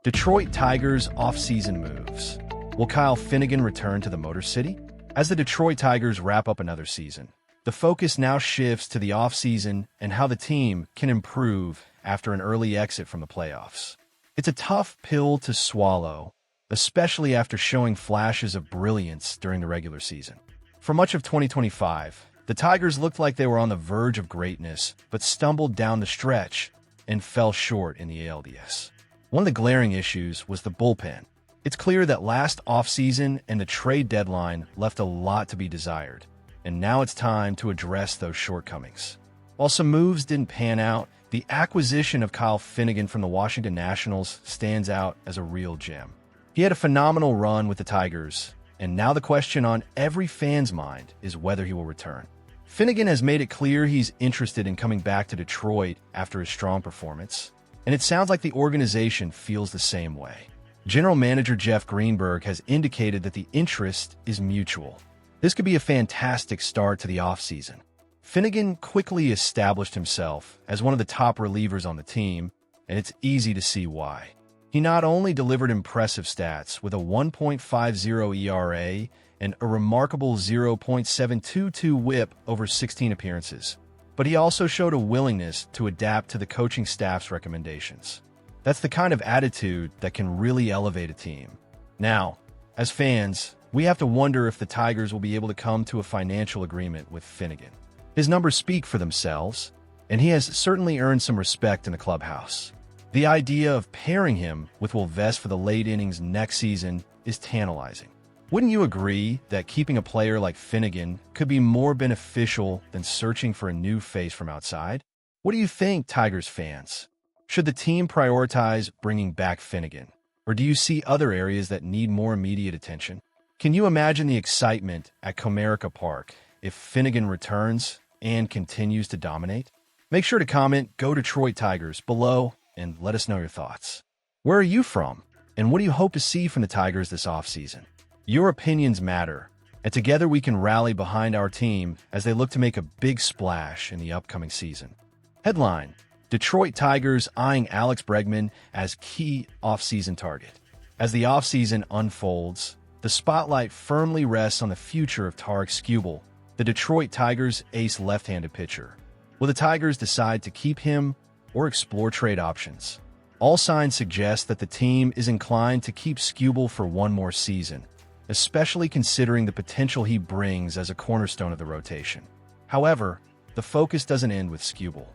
Detroit Tigers offseason moves. Will Kyle Finnegan return to the Motor City? As the Detroit Tigers wrap up another season, the focus now shifts to the offseason and how the team can improve after an early exit from the playoffs. It's a tough pill to swallow, especially after showing flashes of brilliance during the regular season. For much of 2025, the Tigers looked like they were on the verge of greatness, but stumbled down the stretch and fell short in the ALDS. One of the glaring issues was the bullpen. It's clear that last offseason and the trade deadline left a lot to be desired, and now it's time to address those shortcomings. While some moves didn't pan out, the acquisition of Kyle Finnegan from the Washington Nationals stands out as a real gem. He had a phenomenal run with the Tigers, and now the question on every fan's mind is whether he will return. Finnegan has made it clear he's interested in coming back to Detroit after his strong performance, and it sounds like the organization feels the same way. General Manager Jeff Greenberg has indicated that the interest is mutual. This could be a fantastic start to the offseason. Finnegan quickly established himself as one of the top relievers on the team, and it's easy to see why. He not only delivered impressive stats with a 1.50 ERA and a remarkable 0.722 WHIP over 16 appearances, but he also showed a willingness to adapt to the coaching staff's recommendations. That's the kind of attitude that can really elevate a team. Now, as fans, we have to wonder if the Tigers will be able to come to a financial agreement with Finnegan. His numbers speak for themselves, and he has certainly earned some respect in the clubhouse. The idea of pairing him with Will Vest for the late innings next season is tantalizing. Wouldn't you agree that keeping a player like Finnegan could be more beneficial than searching for a new face from outside? What do you think, Tigers fans? Should the team prioritize bringing back Finnegan, or do you see other areas that need more immediate attention? Can you imagine the excitement at Comerica Park if Finnegan returns and continues to dominate? Make sure to comment "Go Detroit Tigers" below and let us know your thoughts. Where are you from, and what do you hope to see from the Tigers this offseason? Your opinions matter, and together we can rally behind our team as they look to make a big splash in the upcoming season. Headline: Detroit Tigers eyeing Alex Bregman as key offseason target. As the offseason unfolds, the spotlight firmly rests on the future of Tarik Skubal, the Detroit Tigers' ace left-handed pitcher. Will the Tigers decide to keep him or explore trade options? All signs suggest that the team is inclined to keep Skubal for one more season, especially considering the potential he brings as a cornerstone of the rotation. However, the focus doesn't end with Skubal.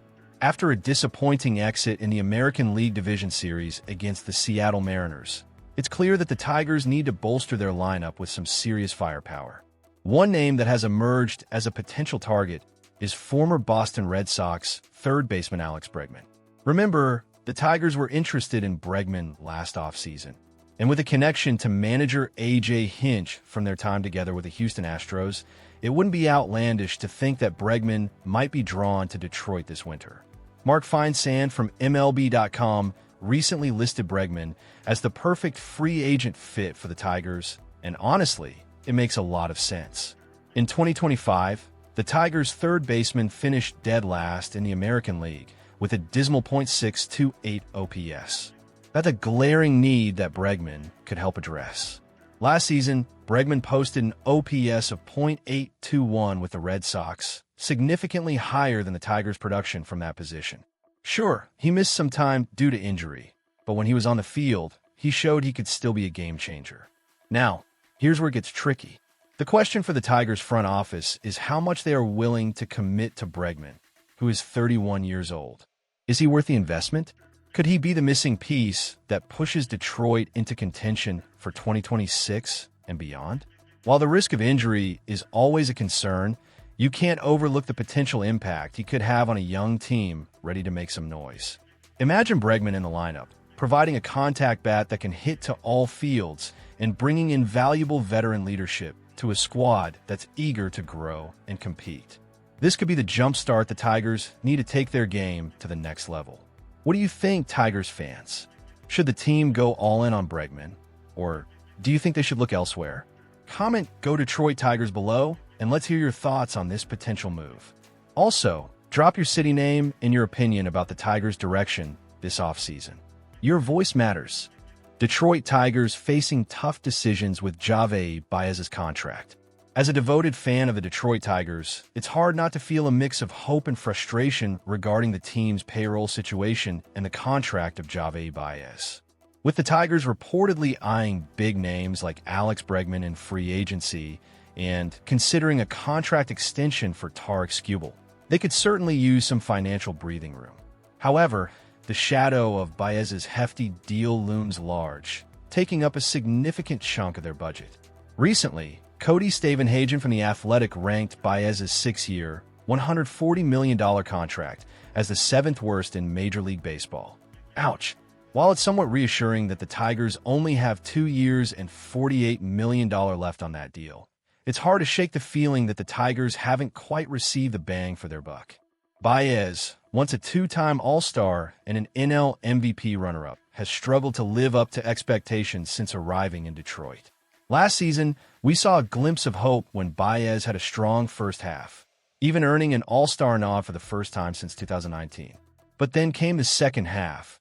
After a disappointing exit in the American League Division Series against the Seattle Mariners, it's clear that the Tigers need to bolster their lineup with some serious firepower. One name that has emerged as a potential target is former Boston Red Sox third baseman Alex Bregman. Remember, the Tigers were interested in Bregman last offseason, and with a connection to manager A.J. Hinch from their time together with the Houston Astros, it wouldn't be outlandish to think that Bregman might be drawn to Detroit this winter. Mark Feinsand from MLB.com recently listed Bregman as the perfect free agent fit for the Tigers, and honestly, it makes a lot of sense. In 2025, the Tigers' third baseman finished dead last in the American League with a dismal .628 OPS. That's a glaring need that Bregman could help address. Last season, Bregman posted an OPS of .821 with the Red Sox, significantly higher than the Tigers' production from that position. Sure, he missed some time due to injury, but when he was on the field, he showed he could still be a game changer. Now, here's where it gets tricky. The question for the Tigers front office is how much they are willing to commit to Bregman, who is 31 years old. Is he worth the investment? Could he be the missing piece that pushes Detroit into contention for 2026 and beyond? While the risk of injury is always a concern, you can't overlook the potential impact he could have on a young team ready to make some noise. Imagine Bregman in the lineup, providing a contact bat that can hit to all fields and bringing in valuable veteran leadership to a squad that's eager to grow and compete. This could be the jumpstart the Tigers need to take their game to the next level. What do you think, Tigers fans? Should the team go all in on Bregman, or do you think they should look elsewhere? Comment "Go Detroit Tigers" below, and let's hear your thoughts on this potential move. Also, drop your city name and your opinion about the Tigers' direction this offseason. Your voice matters. Detroit Tigers facing tough decisions with Javi Baez's contract. As a devoted fan of the Detroit Tigers, it's hard not to feel a mix of hope and frustration regarding the team's payroll situation and the contract of Javi Baez. With the Tigers reportedly eyeing big names like Alex Bregman in free agency and considering a contract extension for Tarek Skubal, they could certainly use some financial breathing room. However, the shadow of Baez's hefty deal looms large, taking up a significant chunk of their budget. Recently, Cody Stavenhagen from The Athletic ranked Baez's 6-year, $140 million contract as the 7th worst in Major League Baseball. Ouch! While it's somewhat reassuring that the Tigers only have 2 years and $48 million left on that deal, it's hard to shake the feeling that the Tigers haven't quite received the bang for their buck. Baez, once a 2-time All-Star and an NL MVP runner-up, has struggled to live up to expectations since arriving in Detroit. Last season, we saw a glimpse of hope when Baez had a strong first half, even earning an All-Star nod for the first time since 2019. But then came the second half,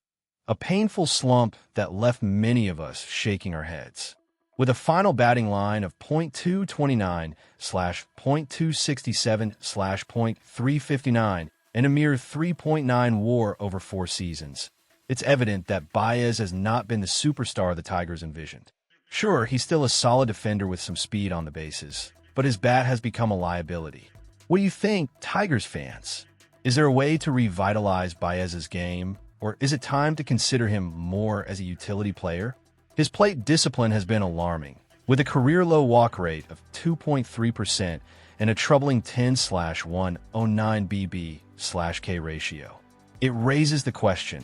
a painful slump that left many of us shaking our heads. With a final batting line of .229/.267/.359 and a mere 3.9 WAR over 4 seasons, it's evident that Baez has not been the superstar the Tigers envisioned. Sure, he's still a solid defender with some speed on the bases, but his bat has become a liability. What do you think, Tigers fans? Is there a way to revitalize Baez's game, or is it time to consider him more as a utility player? His plate discipline has been alarming, with a career-low walk rate of 2.3% and a troubling 10/109 BB/K ratio. It raises the question,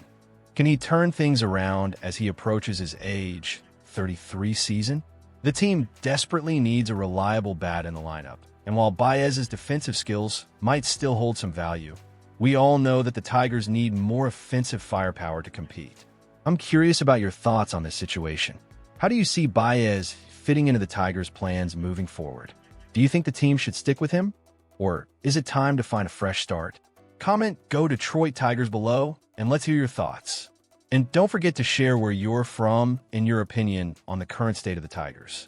can he turn things around as he approaches his age 33 season? The team desperately needs a reliable bat in the lineup, and while Baez's defensive skills might still hold some value, we all know that the Tigers need more offensive firepower to compete. I'm curious about your thoughts on this situation. How do you see Baez fitting into the Tigers' plans moving forward? Do you think the team should stick with him? Or is it time to find a fresh start? Comment "Go Detroit Tigers" below, and let's hear your thoughts. And don't forget to share where you're from and your opinion on the current state of the Tigers.